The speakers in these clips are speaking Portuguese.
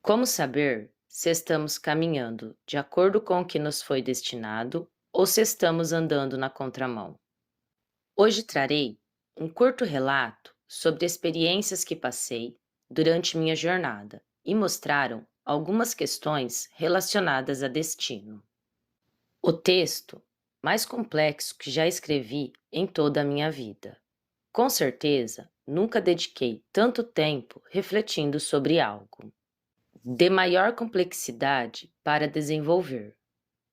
Como saber se estamos caminhando de acordo com o que nos foi destinado ou se estamos andando na contramão? Hoje trarei um curto relato sobre experiências que passei durante minha jornada e mostraram algumas questões relacionadas a destino. O texto mais complexo que já escrevi em toda a minha vida. Com certeza, nunca dediquei tanto tempo refletindo sobre algo de maior complexidade para desenvolver,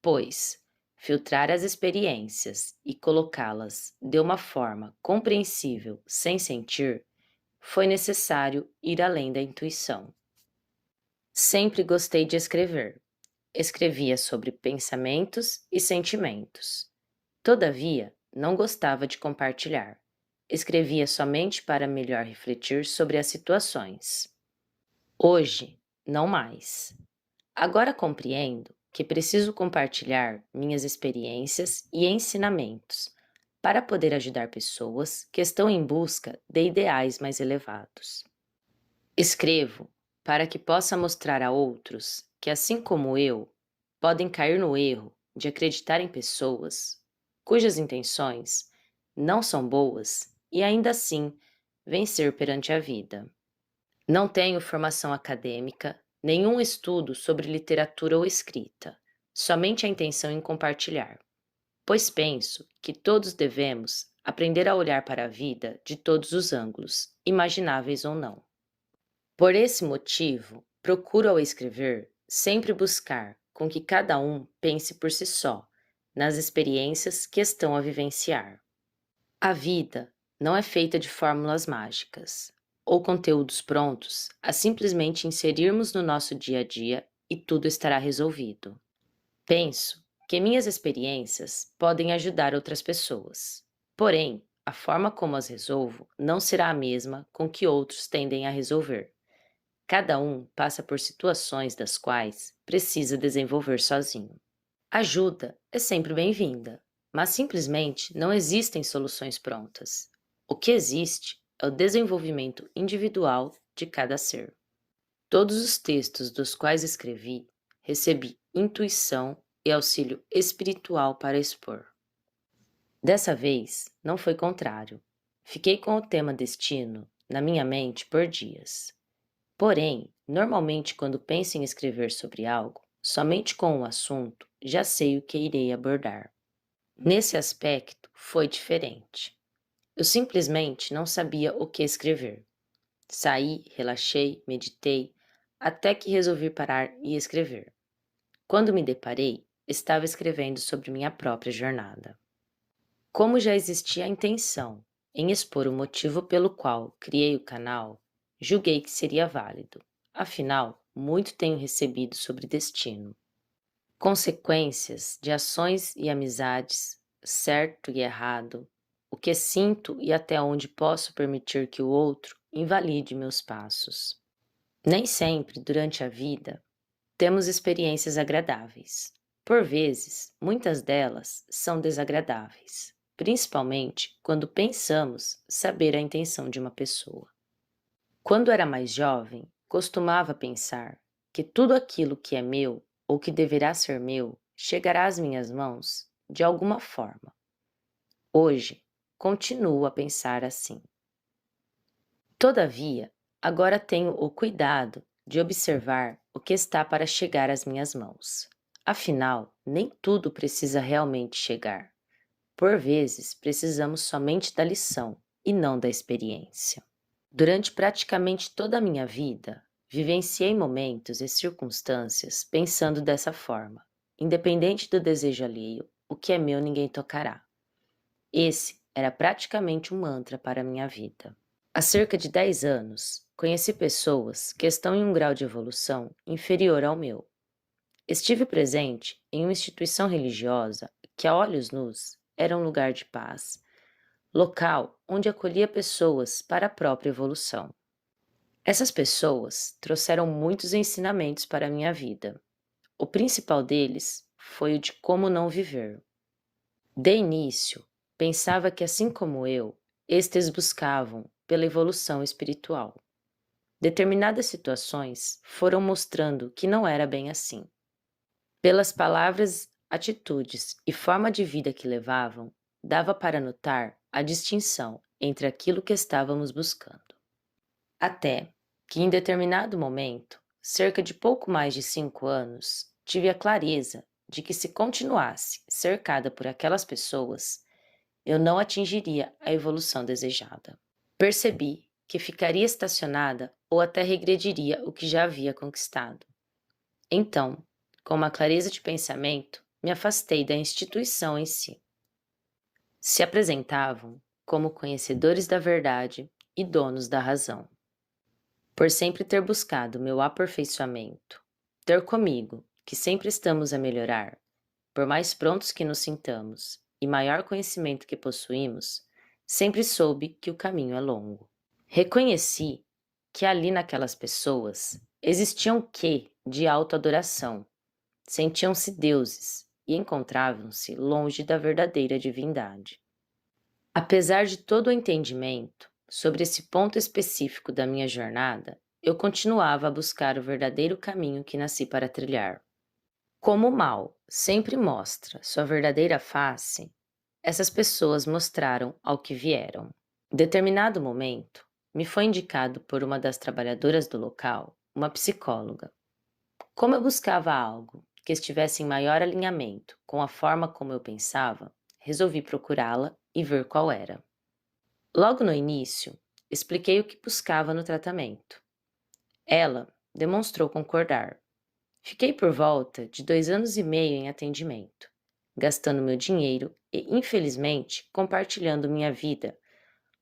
pois filtrar as experiências e colocá-las de uma forma compreensível sem sentir, foi necessário ir além da intuição. Sempre gostei de escrever. Escrevia sobre pensamentos e sentimentos. Todavia, não gostava de compartilhar. Escrevia somente para melhor refletir sobre as situações. Hoje, não mais. Agora compreendo que preciso compartilhar minhas experiências e ensinamentos para poder ajudar pessoas que estão em busca de ideais mais elevados. Escrevo para que possa mostrar a outros que, assim como eu, podem cair no erro de acreditar em pessoas cujas intenções não são boas e ainda assim vencer perante a vida. Não tenho formação acadêmica, nenhum estudo sobre literatura ou escrita, somente a intenção em compartilhar, pois penso que todos devemos aprender a olhar para a vida de todos os ângulos, imagináveis ou não. Por esse motivo, procuro ao escrever sempre buscar com que cada um pense por si só, nas experiências que estão a vivenciar. A vida não é feita de fórmulas mágicas ou conteúdos prontos a simplesmente inserirmos no nosso dia a dia e tudo estará resolvido. Penso que minhas experiências podem ajudar outras pessoas, porém, a forma como as resolvo não será a mesma com que outros tendem a resolver. Cada um passa por situações das quais precisa desenvolver sozinho. Ajuda é sempre bem-vinda, mas simplesmente não existem soluções prontas. O que existe é o desenvolvimento individual de cada ser. Todos os textos dos quais escrevi, recebi intuição e auxílio espiritual para expor. Dessa vez, não foi contrário. Fiquei com o tema destino na minha mente por dias. Porém, normalmente quando penso em escrever sobre algo, somente com o assunto já sei o que irei abordar. Nesse aspecto, foi diferente. Eu simplesmente não sabia o que escrever. Saí, relaxei, meditei, até que resolvi parar e escrever. Quando me deparei, estava escrevendo sobre minha própria jornada. Como já existia a intenção em expor o motivo pelo qual criei o canal, julguei que seria válido. Afinal, muito tenho recebido sobre destino. Consequências de ações e amizades, certo e errado, o que sinto e até onde posso permitir que o outro invalide meus passos. Nem sempre, durante a vida, temos experiências agradáveis. Por vezes, muitas delas são desagradáveis, principalmente quando pensamos saber a intenção de uma pessoa. Quando era mais jovem, costumava pensar que tudo aquilo que é meu ou que deverá ser meu chegará às minhas mãos de alguma forma. Hoje, continuo a pensar assim. Todavia, agora tenho o cuidado de observar o que está para chegar às minhas mãos. Afinal, nem tudo precisa realmente chegar. Por vezes, precisamos somente da lição e não da experiência. Durante praticamente toda a minha vida, vivenciei momentos e circunstâncias pensando dessa forma: independente do desejo alheio, o que é meu ninguém tocará. Esse era praticamente um mantra para a minha vida. Há cerca de 10 anos, conheci pessoas que estão em um grau de evolução inferior ao meu. Estive presente em uma instituição religiosa que, a olhos nus, era um lugar de paz, local onde acolhia pessoas para a própria evolução. Essas pessoas trouxeram muitos ensinamentos para a minha vida. O principal deles foi o de como não viver. De início, pensava que, assim como eu, estes buscavam pela evolução espiritual. Determinadas situações foram mostrando que não era bem assim. Pelas palavras, atitudes e forma de vida que levavam, dava para notar a distinção entre aquilo que estávamos buscando. Até que, em determinado momento, cerca de pouco mais de 5 anos, tive a clareza de que, se continuasse cercada por aquelas pessoas, eu não atingiria a evolução desejada. Percebi que ficaria estacionada ou até regrediria o que já havia conquistado. Então, com uma clareza de pensamento, me afastei da instituição em si. Se apresentavam como conhecedores da verdade e donos da razão. Por sempre ter buscado meu aperfeiçoamento, ter comigo que sempre estamos a melhorar, por mais prontos que nos sintamos e maior conhecimento que possuímos, sempre soube que o caminho é longo. Reconheci que ali naquelas pessoas existia um quê de autoadoração, sentiam-se deuses e encontravam-se longe da verdadeira divindade. Apesar de todo o entendimento sobre esse ponto específico da minha jornada, eu continuava a buscar o verdadeiro caminho que nasci para trilhar. Como o mal sempre mostra sua verdadeira face, essas pessoas mostraram ao que vieram. Em determinado momento, me foi indicado por uma das trabalhadoras do local, uma psicóloga. Como eu buscava algo que estivesse em maior alinhamento com a forma como eu pensava, resolvi procurá-la e ver qual era. Logo no início, expliquei o que buscava no tratamento. Ela demonstrou concordar. Fiquei por volta de 2 anos e meio em atendimento, gastando meu dinheiro e, infelizmente, compartilhando minha vida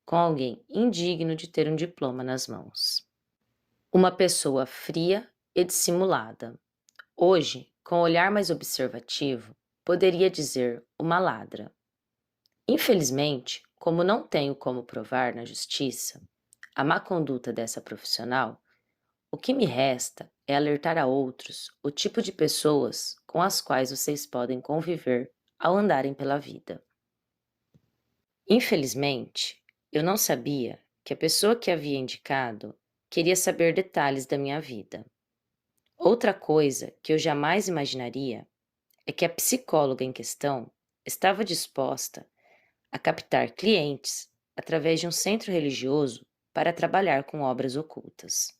com alguém indigno de ter um diploma nas mãos. Uma pessoa fria e dissimulada. Hoje, com um olhar mais observativo, poderia dizer uma ladra. Infelizmente, como não tenho como provar na justiça a má conduta dessa profissional, o que me resta é alertar a outros o tipo de pessoas com as quais vocês podem conviver ao andarem pela vida. Infelizmente, eu não sabia que a pessoa que havia indicado queria saber detalhes da minha vida. Outra coisa que eu jamais imaginaria é que a psicóloga em questão estava disposta a captar clientes através de um centro religioso para trabalhar com obras ocultas,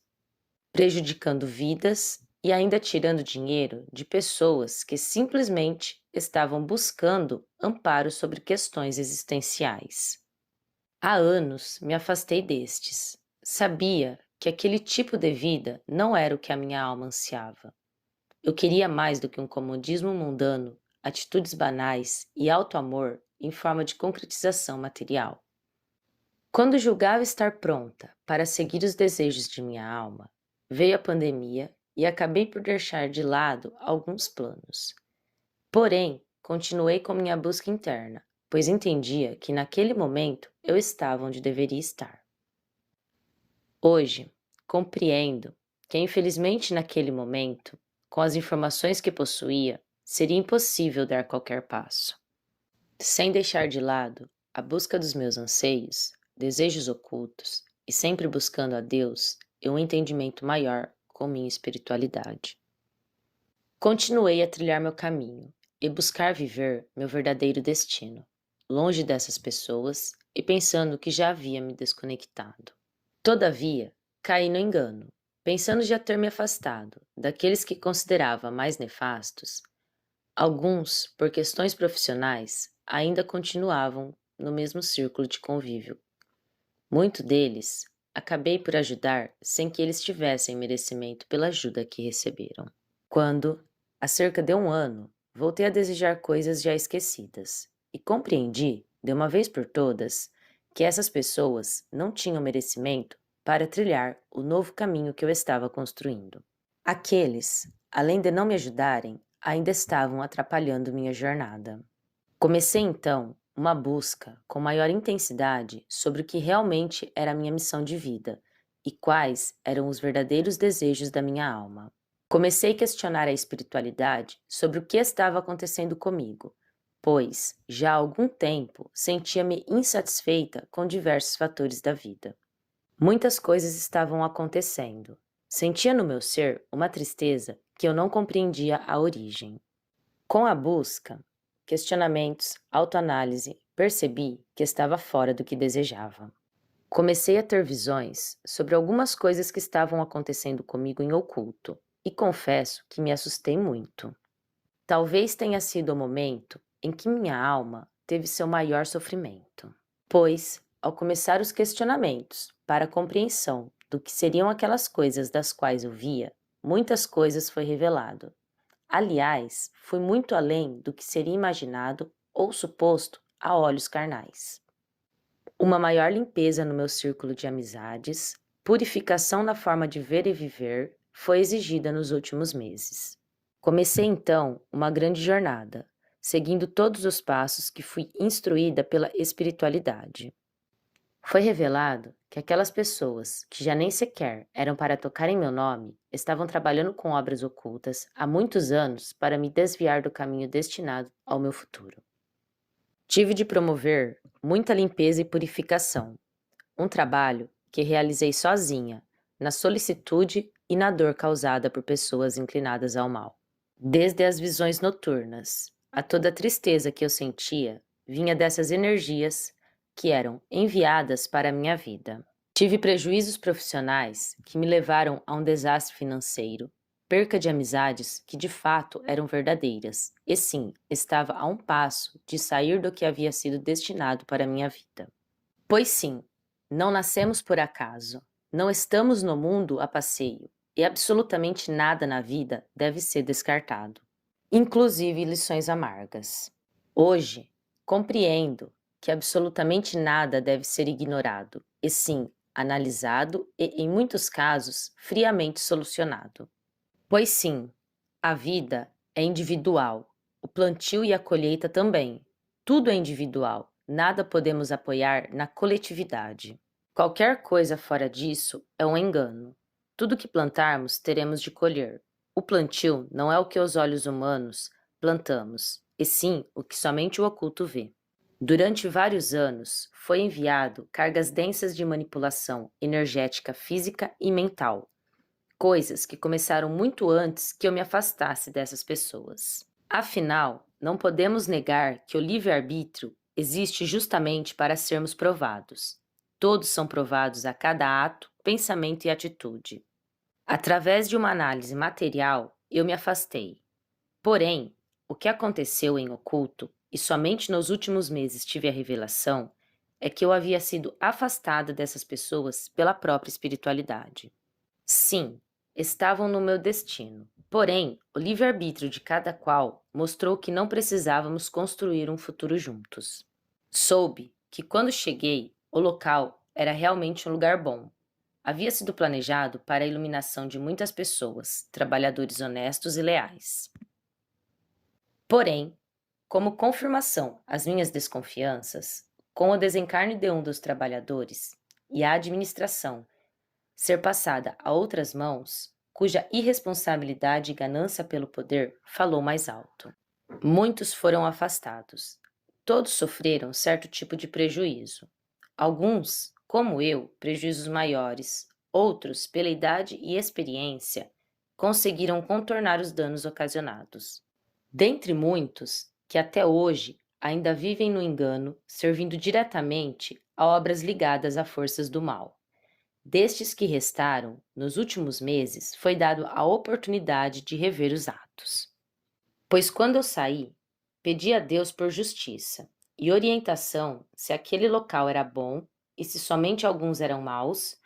prejudicando vidas e ainda tirando dinheiro de pessoas que simplesmente estavam buscando amparo sobre questões existenciais. Há anos me afastei destes. Sabia que aquele tipo de vida não era o que a minha alma ansiava. Eu queria mais do que um comodismo mundano, atitudes banais e auto-amor em forma de concretização material. Quando julgava estar pronta para seguir os desejos de minha alma, veio a pandemia e acabei por deixar de lado alguns planos. Porém, continuei com minha busca interna, pois entendia que naquele momento eu estava onde deveria estar. Hoje, compreendo que infelizmente naquele momento, com as informações que possuía, seria impossível dar qualquer passo. Sem deixar de lado a busca dos meus anseios, desejos ocultos e sempre buscando a Deus e um entendimento maior com minha espiritualidade. Continuei a trilhar meu caminho e buscar viver meu verdadeiro destino, longe dessas pessoas e pensando que já havia me desconectado. Todavia, caí no engano, pensando já ter me afastado daqueles que considerava mais nefastos. Alguns, por questões profissionais, ainda continuavam no mesmo círculo de convívio. Muito deles acabei por ajudar sem que eles tivessem merecimento pela ajuda que receberam. Quando, há cerca de 1 ano, voltei a desejar coisas já esquecidas e compreendi, de uma vez por todas, que essas pessoas não tinham merecimento para trilhar o novo caminho que eu estava construindo. Aqueles, além de não me ajudarem, ainda estavam atrapalhando minha jornada. Comecei então uma busca com maior intensidade sobre o que realmente era a minha missão de vida e quais eram os verdadeiros desejos da minha alma. Comecei a questionar a espiritualidade sobre o que estava acontecendo comigo, pois, já há algum tempo, sentia-me insatisfeita com diversos fatores da vida. Muitas coisas estavam acontecendo. Sentia no meu ser uma tristeza que eu não compreendia a origem. Com a busca, questionamentos, autoanálise, percebi que estava fora do que desejava. Comecei a ter visões sobre algumas coisas que estavam acontecendo comigo em oculto, e confesso que me assustei muito. Talvez tenha sido o momento em que minha alma teve seu maior sofrimento, pois, ao começar os questionamentos para a compreensão do que seriam aquelas coisas das quais eu via, muitas coisas foi revelado. Aliás, fui muito além do que seria imaginado ou suposto a olhos carnais. Uma maior limpeza no meu círculo de amizades, purificação na forma de ver e viver, foi exigida nos últimos meses. Comecei então uma grande jornada, seguindo todos os passos que fui instruída pela espiritualidade. Foi revelado que aquelas pessoas que já nem sequer eram para tocar em meu nome estavam trabalhando com obras ocultas há muitos anos para me desviar do caminho destinado ao meu futuro. Tive de promover muita limpeza e purificação, um trabalho que realizei sozinha, na solicitude e na dor causada por pessoas inclinadas ao mal. Desde as visões noturnas, a toda a tristeza que eu sentia vinha dessas energias que eram enviadas para a minha vida. Tive prejuízos profissionais que me levaram a um desastre financeiro, perca de amizades que de fato eram verdadeiras, e sim, estava a um passo de sair do que havia sido destinado para a minha vida. Pois sim, não nascemos por acaso, não estamos no mundo a passeio, e absolutamente nada na vida deve ser descartado, inclusive lições amargas. Hoje, compreendo que absolutamente nada deve ser ignorado, e sim, analisado e, em muitos casos, friamente solucionado. Pois sim, a vida é individual, o plantio e a colheita também. Tudo é individual, nada podemos apoiar na coletividade. Qualquer coisa fora disso é um engano. Tudo que plantarmos teremos de colher. O plantio não é o que os olhos humanos plantamos, e sim o que somente o oculto vê. Durante vários anos, foi enviado cargas densas de manipulação energética física e mental, coisas que começaram muito antes que eu me afastasse dessas pessoas. Afinal, não podemos negar que o livre-arbítrio existe justamente para sermos provados. Todos são provados a cada ato, pensamento e atitude. Através de uma análise material, eu me afastei. Porém, o que aconteceu em oculto, e somente nos últimos meses tive a revelação, é que eu havia sido afastada dessas pessoas pela própria espiritualidade. Sim, estavam no meu destino. Porém, o livre-arbítrio de cada qual mostrou que não precisávamos construir um futuro juntos. Soube que quando cheguei, o local era realmente um lugar bom. Havia sido planejado para a iluminação de muitas pessoas, trabalhadores honestos e leais. Porém, como confirmação às minhas desconfianças, com o desencarne de um dos trabalhadores e a administração ser passada a outras mãos, cuja irresponsabilidade e ganância pelo poder falou mais alto. Muitos foram afastados. Todos sofreram certo tipo de prejuízo. Alguns, como eu, prejuízos maiores. Outros, pela idade e experiência, conseguiram contornar os danos ocasionados. Dentre muitos, que até hoje ainda vivem no engano, servindo diretamente a obras ligadas a forças do mal. Destes que restaram, nos últimos meses, foi dado a oportunidade de rever os atos. Pois quando eu saí, pedi a Deus por justiça e orientação se aquele local era bom e se somente alguns eram maus,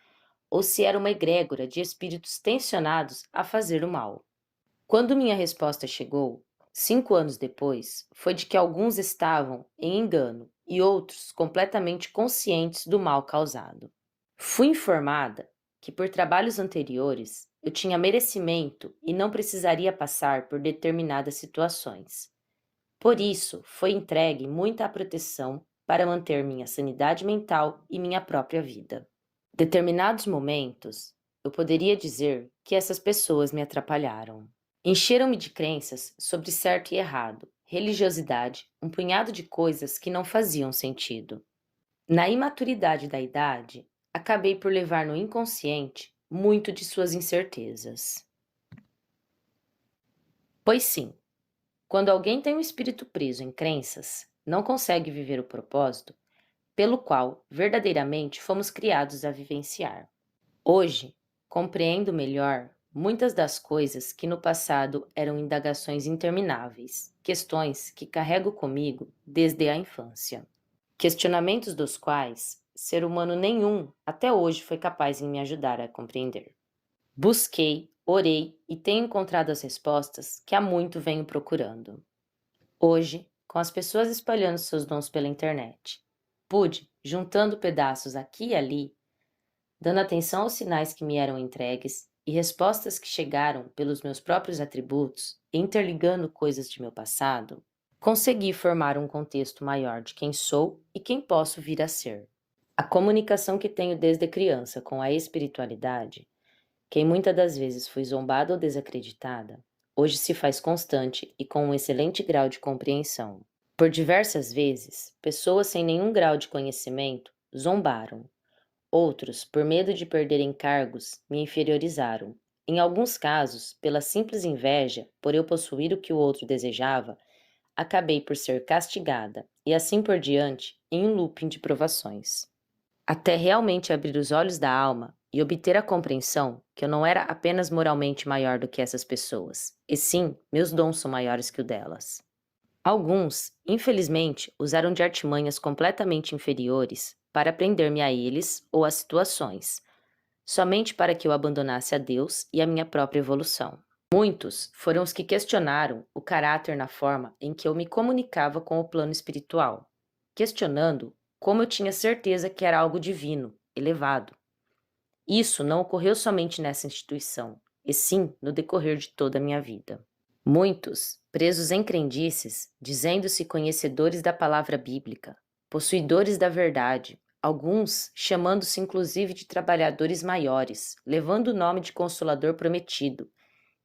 ou se era uma egrégora de espíritos tensionados a fazer o mal. Quando minha resposta chegou, 5 anos depois, foi de que alguns estavam em engano e outros completamente conscientes do mal causado. Fui informada que por trabalhos anteriores eu tinha merecimento e não precisaria passar por determinadas situações. Por isso, foi entregue muita proteção para manter minha sanidade mental e minha própria vida. Determinados momentos, eu poderia dizer que essas pessoas me atrapalharam. Encheram-me de crenças sobre certo e errado, religiosidade, um punhado de coisas que não faziam sentido. Na imaturidade da idade, acabei por levar no inconsciente muito de suas incertezas. Pois sim, quando alguém tem o espírito preso em crenças, não consegue viver o propósito pelo qual verdadeiramente fomos criados a vivenciar. Hoje, compreendo melhor muitas das coisas que no passado eram indagações intermináveis, questões que carrego comigo desde a infância. Questionamentos dos quais ser humano nenhum até hoje foi capaz em me ajudar a compreender. Busquei, orei e tenho encontrado as respostas que há muito venho procurando. Hoje, com as pessoas espalhando seus dons pela internet, pude, juntando pedaços aqui e ali, dando atenção aos sinais que me eram entregues e respostas que chegaram pelos meus próprios atributos, e interligando coisas de meu passado, consegui formar um contexto maior de quem sou e quem posso vir a ser. A comunicação que tenho desde criança com a espiritualidade, quem muitas das vezes foi zombada ou desacreditada, hoje se faz constante e com um excelente grau de compreensão. Por diversas vezes, pessoas sem nenhum grau de conhecimento zombaram. Outros, por medo de perderem cargos, me inferiorizaram. Em alguns casos, pela simples inveja por eu possuir o que o outro desejava, acabei por ser castigada, e assim por diante, em um looping de provações. Até realmente abrir os olhos da alma e obter a compreensão que eu não era apenas moralmente maior do que essas pessoas, e sim, meus dons são maiores que o delas. Alguns, infelizmente, usaram de artimanhas completamente inferiores para prender-me a eles ou a situações, somente para que eu abandonasse a Deus e a minha própria evolução. Muitos foram os que questionaram o caráter na forma em que eu me comunicava com o plano espiritual, questionando como eu tinha certeza que era algo divino, elevado. Isso não ocorreu somente nessa instituição, e sim no decorrer de toda a minha vida. Muitos, presos em crendices, dizendo-se conhecedores da palavra bíblica, possuidores da verdade, alguns chamando-se inclusive de trabalhadores maiores, levando o nome de Consolador Prometido,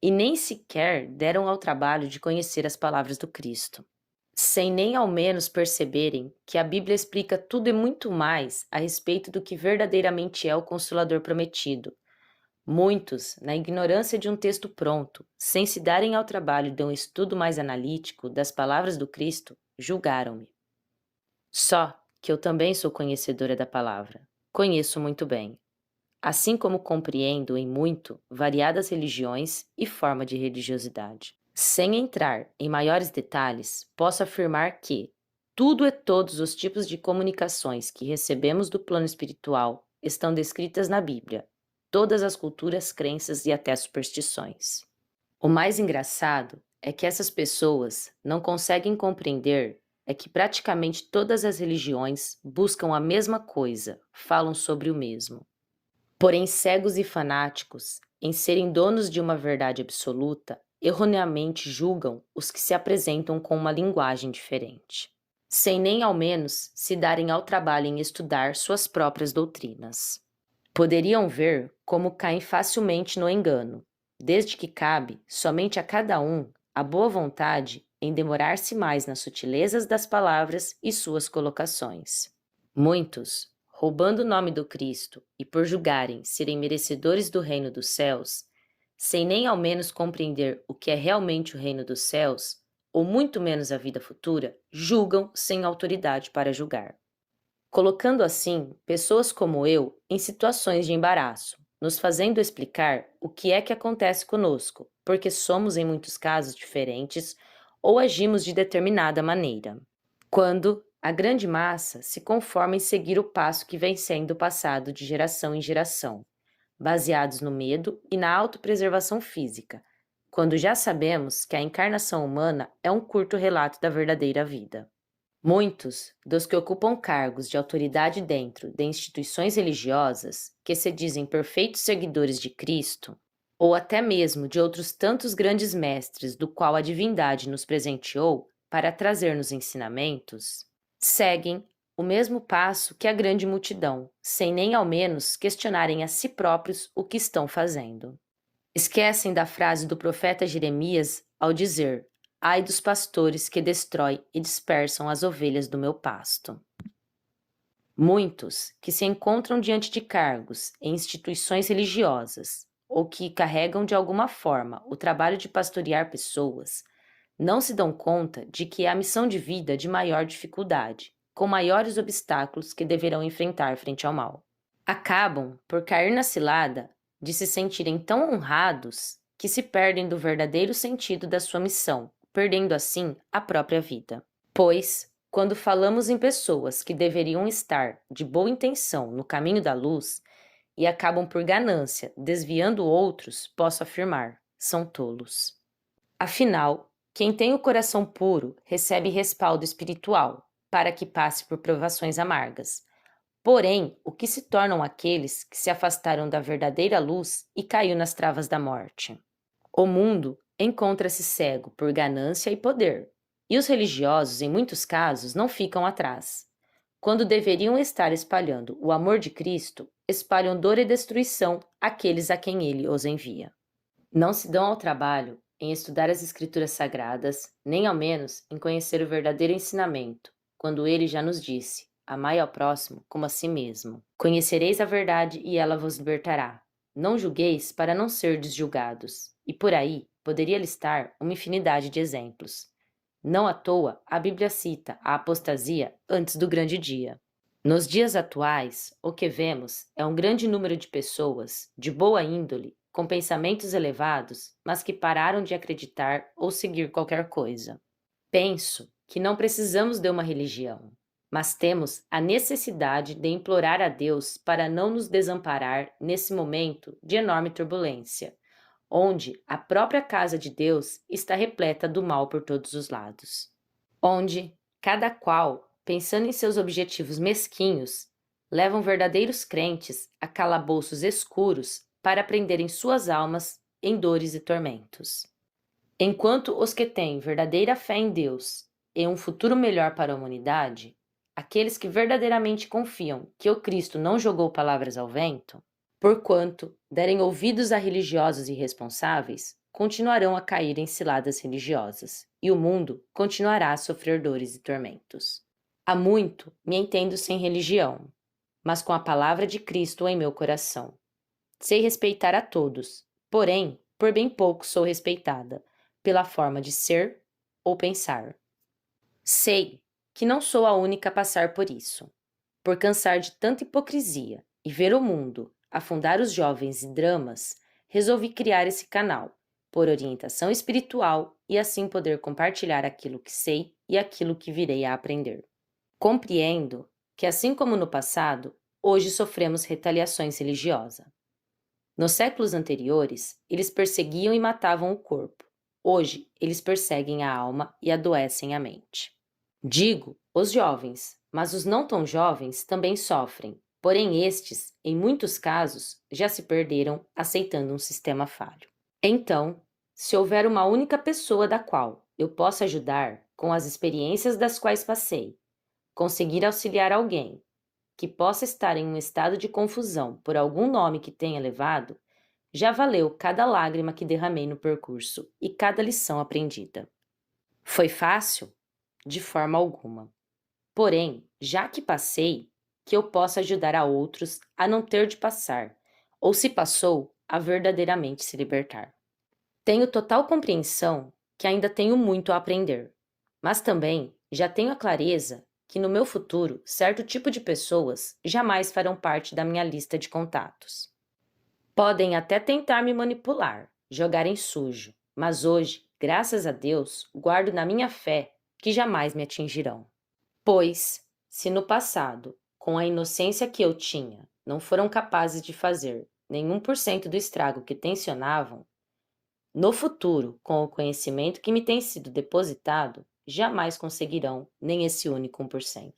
e nem sequer deram ao trabalho de conhecer as palavras do Cristo, sem nem ao menos perceberem que a Bíblia explica tudo e muito mais a respeito do que verdadeiramente é o Consolador Prometido. Muitos, na ignorância de um texto pronto, sem se darem ao trabalho de um estudo mais analítico das palavras do Cristo, julgaram-me. Só que eu também sou conhecedora da palavra. Conheço muito bem. Assim como compreendo em muito variadas religiões e forma de religiosidade. Sem entrar em maiores detalhes, posso afirmar que tudo e todos os tipos de comunicações que recebemos do plano espiritual estão descritas na Bíblia, todas as culturas, crenças e até superstições. O mais engraçado é que essas pessoas não conseguem compreender é que praticamente todas as religiões buscam a mesma coisa, falam sobre o mesmo. Porém, cegos e fanáticos, em serem donos de uma verdade absoluta, erroneamente julgam os que se apresentam com uma linguagem diferente, sem nem ao menos se darem ao trabalho em estudar suas próprias doutrinas. Poderiam ver como caem facilmente no engano, desde que cabe somente a cada um a boa vontade em demorar-se mais nas sutilezas das palavras e suas colocações. Muitos, roubando o nome do Cristo e por julgarem serem merecedores do reino dos céus, sem nem ao menos compreender o que é realmente o reino dos céus, ou muito menos a vida futura, julgam sem autoridade para julgar. Colocando assim pessoas como eu em situações de embaraço, nos fazendo explicar o que é que acontece conosco, porque somos em muitos casos diferentes ou agimos de determinada maneira. Quando a grande massa se conforma em seguir o passo que vem sendo passado de geração em geração, baseados no medo e na autopreservação física, quando já sabemos que a encarnação humana é um curto relato da verdadeira vida. Muitos dos que ocupam cargos de autoridade dentro de instituições religiosas, que se dizem perfeitos seguidores de Cristo, ou até mesmo de outros tantos grandes mestres do qual a divindade nos presenteou para trazer-nos ensinamentos, seguem o mesmo passo que a grande multidão, sem nem ao menos questionarem a si próprios o que estão fazendo. Esquecem da frase do profeta Jeremias ao dizer: ai dos pastores que destrói e dispersam as ovelhas do meu pasto. Muitos que se encontram diante de cargos em instituições religiosas ou que carregam de alguma forma o trabalho de pastorear pessoas não se dão conta de que é a missão de vida de maior dificuldade, com maiores obstáculos que deverão enfrentar frente ao mal. Acabam por cair na cilada de se sentirem tão honrados que se perdem do verdadeiro sentido da sua missão, perdendo assim a própria vida. Pois, quando falamos em pessoas que deveriam estar de boa intenção no caminho da luz e acabam por ganância desviando outros, posso afirmar, são tolos. Afinal, quem tem o coração puro recebe respaldo espiritual para que passe por provações amargas. Porém, o que se tornam aqueles que se afastaram da verdadeira luz e caiu nas travas da morte? O mundo encontra-se cego por ganância e poder, e os religiosos, em muitos casos, não ficam atrás. Quando deveriam estar espalhando o amor de Cristo, espalham dor e destruição àqueles a quem ele os envia. Não se dão ao trabalho em estudar as Escrituras Sagradas, nem ao menos em conhecer o verdadeiro ensinamento, quando ele já nos disse: amai ao próximo como a si mesmo. Conhecereis a verdade e ela vos libertará. Não julgueis para não serdes julgados. E por aí poderia listar uma infinidade de exemplos. Não à toa, a Bíblia cita a apostasia antes do grande dia. Nos dias atuais, o que vemos é um grande número de pessoas, de boa índole, com pensamentos elevados, mas que pararam de acreditar ou seguir qualquer coisa. Penso que não precisamos de uma religião, mas temos a necessidade de implorar a Deus para não nos desamparar nesse momento de enorme turbulência, onde a própria casa de Deus está repleta do mal por todos os lados. Onde cada qual, pensando em seus objetivos mesquinhos, levam verdadeiros crentes a calabouços escuros para prenderem suas almas em dores e tormentos. Enquanto os que têm verdadeira fé em Deus e um futuro melhor para a humanidade, aqueles que verdadeiramente confiam que o Cristo não jogou palavras ao vento, porquanto derem ouvidos a religiosos irresponsáveis, continuarão a cair em ciladas religiosas, e o mundo continuará a sofrer dores e tormentos. Há muito me entendo sem religião, mas com a palavra de Cristo em meu coração. Sei respeitar a todos, porém, por bem pouco sou respeitada, pela forma de ser ou pensar. Sei que não sou a única a passar por isso, por cansar de tanta hipocrisia e ver o mundo afundar os jovens em dramas, resolvi criar esse canal, por orientação espiritual e assim poder compartilhar aquilo que sei e aquilo que virei a aprender. Compreendo que, assim como no passado, hoje sofremos retaliações religiosas. Nos séculos anteriores, eles perseguiam e matavam o corpo. Hoje, eles perseguem a alma e adoecem a mente. Digo os jovens, mas os não tão jovens também sofrem, porém estes, em muitos casos, já se perderam aceitando um sistema falho. Então, se houver uma única pessoa da qual eu possa ajudar com as experiências das quais passei, conseguir auxiliar alguém que possa estar em um estado de confusão por algum nome que tenha levado, já valeu cada lágrima que derramei no percurso e cada lição aprendida. Foi fácil? De forma alguma. Porém, já que passei, que eu possa ajudar a outros a não ter de passar, ou se passou, a verdadeiramente se libertar. Tenho total compreensão que ainda tenho muito a aprender, mas também já tenho a clareza que no meu futuro certo tipo de pessoas jamais farão parte da minha lista de contatos. Podem até tentar me manipular, jogarem sujo, mas hoje, graças a Deus, guardo na minha fé que jamais me atingirão. Pois, se no passado, com a inocência que eu tinha, não foram capazes de fazer nenhum por cento do estrago que tensionavam, no futuro, com o conhecimento que me tem sido depositado, jamais conseguirão nem esse único 1%.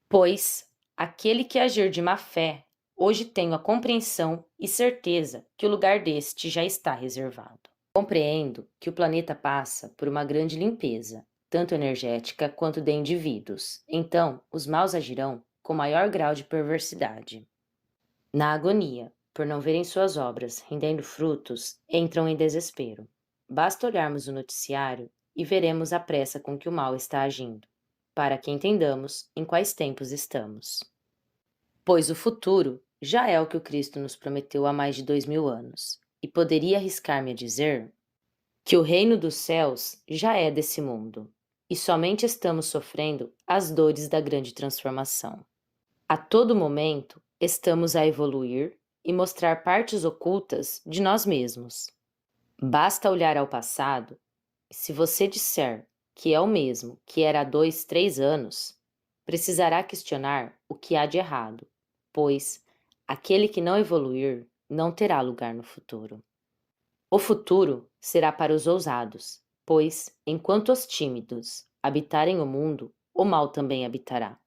Pois, aquele que agir de má fé, hoje tenho a compreensão e certeza que o lugar deste já está reservado. Compreendo que o planeta passa por uma grande limpeza, tanto energética quanto de indivíduos, então os maus agirão com maior grau de perversidade. Na agonia, por não verem suas obras rendendo frutos, entram em desespero. Basta olharmos o noticiário e veremos a pressa com que o mal está agindo, para que entendamos em quais tempos estamos. pois o futuro já é o que o Cristo nos prometeu há mais de 2000 anos, e poderia arriscar-me a dizer que o reino dos céus já é desse mundo, e somente estamos sofrendo as dores da grande transformação. A todo momento, estamos a evoluir e mostrar partes ocultas de nós mesmos. Basta olhar ao passado, e se você disser que é o mesmo que era há 2, 3 anos, precisará questionar o que há de errado, pois aquele que não evoluir não terá lugar no futuro. O futuro será para os ousados, pois, enquanto os tímidos habitarem o mundo, o mal também habitará.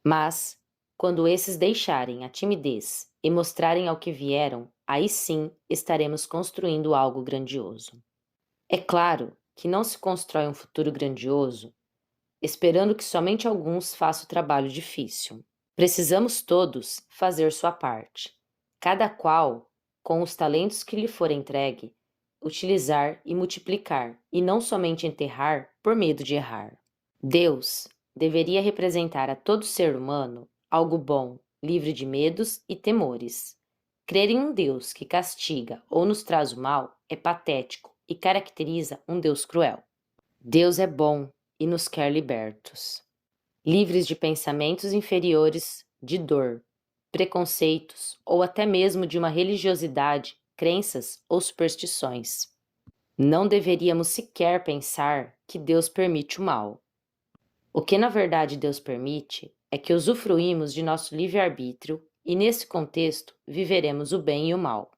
Mas, quando esses deixarem a timidez e mostrarem ao que vieram, aí sim estaremos construindo algo grandioso. É claro que não se constrói um futuro grandioso esperando que somente alguns façam o trabalho difícil. Precisamos todos fazer sua parte, cada qual, com os talentos que lhe for entregue, utilizar e multiplicar, e não somente enterrar por medo de errar. Deus deveria representar a todo ser humano algo bom, livre de medos e temores. Crer em um Deus que castiga ou nos traz o mal é patético e caracteriza um Deus cruel. Deus é bom e nos quer libertos, livres de pensamentos inferiores, de dor, preconceitos ou até mesmo de uma religiosidade, crenças ou superstições. Não deveríamos sequer pensar que Deus permite o mal. O que na verdade Deus permite é que usufruímos de nosso livre-arbítrio e, nesse contexto, viveremos o bem e o mal.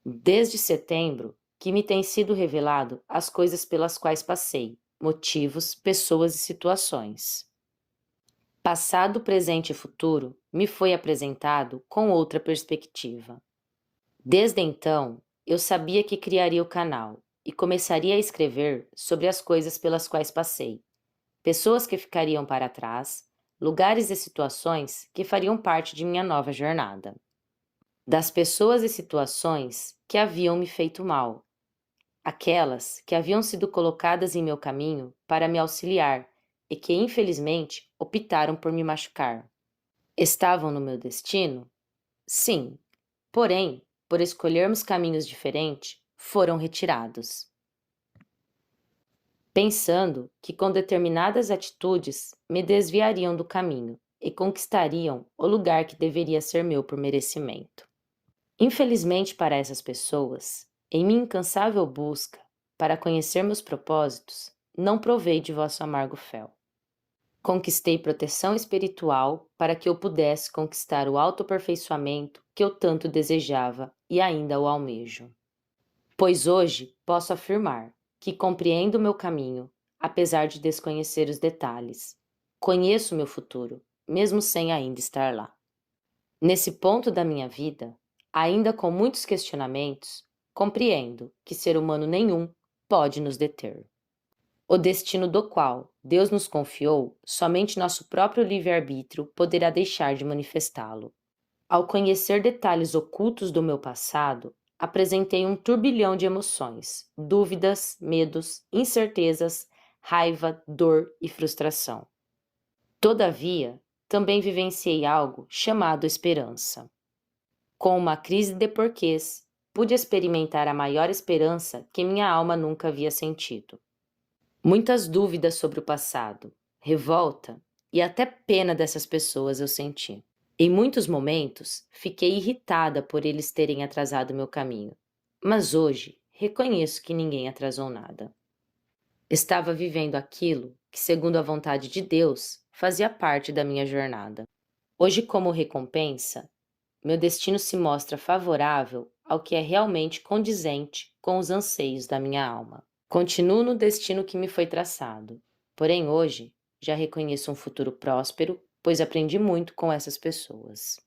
Desde setembro, que me tem sido revelado as coisas pelas quais passei, motivos, pessoas e situações. Passado, presente e futuro me foi apresentado com outra perspectiva. Desde então, eu sabia que criaria o canal e começaria a escrever sobre as coisas pelas quais passei, pessoas que ficariam para trás, lugares e situações que fariam parte de minha nova jornada. Das pessoas e situações que haviam me feito mal, aquelas que haviam sido colocadas em meu caminho para me auxiliar e que, infelizmente, optaram por me machucar. Estavam no meu destino? Sim, porém, por escolhermos caminhos diferentes, foram retirados. Pensando que com determinadas atitudes me desviariam do caminho e conquistariam o lugar que deveria ser meu por merecimento. Infelizmente para essas pessoas, em minha incansável busca para conhecer meus propósitos, não provei de vosso amargo fel. Conquistei proteção espiritual para que eu pudesse conquistar o autoaperfeiçoamento que eu tanto desejava e ainda o almejo. Pois hoje posso afirmar que compreendo o meu caminho, apesar de desconhecer os detalhes. Conheço o meu futuro, mesmo sem ainda estar lá. Nesse ponto da minha vida, ainda com muitos questionamentos, compreendo que ser humano nenhum pode nos deter. O destino do qual Deus nos confiou, somente nosso próprio livre-arbítrio poderá deixar de manifestá-lo. Ao conhecer detalhes ocultos do meu passado, apresentei um turbilhão de emoções, dúvidas, medos, incertezas, raiva, dor e frustração. Todavia, também vivenciei algo chamado esperança. Com uma crise de porquês, pude experimentar a maior esperança que minha alma nunca havia sentido. Muitas dúvidas sobre o passado, revolta e até pena dessas pessoas eu senti. Em muitos momentos, fiquei irritada por eles terem atrasado meu caminho, mas hoje reconheço que ninguém atrasou nada. Estava vivendo aquilo que, segundo a vontade de Deus, fazia parte da minha jornada. Hoje, como recompensa, meu destino se mostra favorável ao que é realmente condizente com os anseios da minha alma. Continuo no destino que me foi traçado, porém hoje já reconheço um futuro próspero, pois aprendi muito com essas pessoas.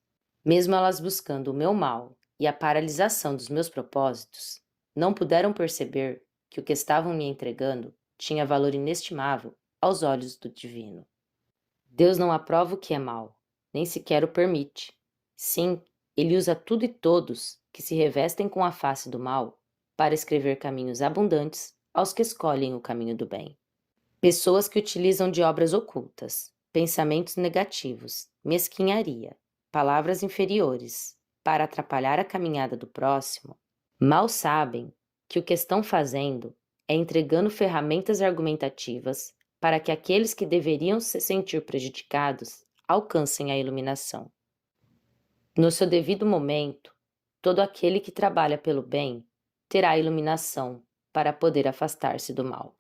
Mesmo elas buscando o meu mal e a paralisação dos meus propósitos, não puderam perceber que o que estavam me entregando tinha valor inestimável aos olhos do divino. Deus não aprova o que é mal, nem sequer o permite. Sim, ele usa tudo e todos que se revestem com a face do mal para escrever caminhos abundantes aos que escolhem o caminho do bem. Pessoas que utilizam de obras ocultas, pensamentos negativos, mesquinharia, palavras inferiores para atrapalhar a caminhada do próximo, mal sabem que o que estão fazendo é entregando ferramentas argumentativas para que aqueles que deveriam se sentir prejudicados alcancem a iluminação. No seu devido momento, todo aquele que trabalha pelo bem terá a iluminação para poder afastar-se do mal.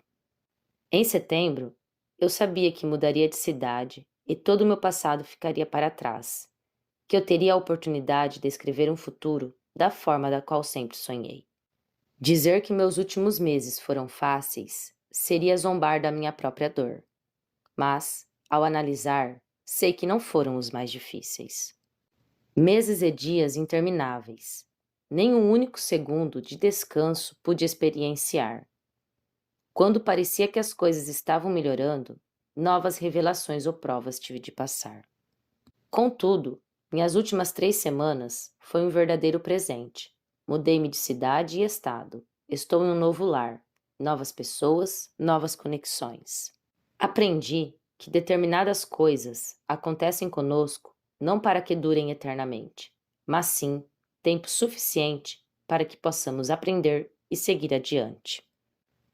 Em setembro, eu sabia que mudaria de cidade e todo o meu passado ficaria para trás, que eu teria a oportunidade de escrever um futuro da forma da qual sempre sonhei. Dizer que meus últimos meses foram fáceis seria zombar da minha própria dor, mas, ao analisar, sei que não foram os mais difíceis. Meses e dias intermináveis. Nem um único segundo de descanso pude experienciar. Quando parecia que as coisas estavam melhorando, novas revelações ou provas tive de passar. Contudo, minhas últimas 3 semanas foi um verdadeiro presente. Mudei-me de cidade e estado. Estou em um novo lar, novas pessoas, novas conexões. Aprendi que determinadas coisas acontecem conosco não para que durem eternamente, mas sim tempo suficiente para que possamos aprender e seguir adiante.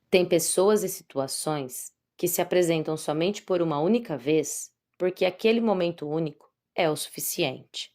Tem pessoas e situações que se apresentam somente por uma única vez, porque aquele momento único é o suficiente.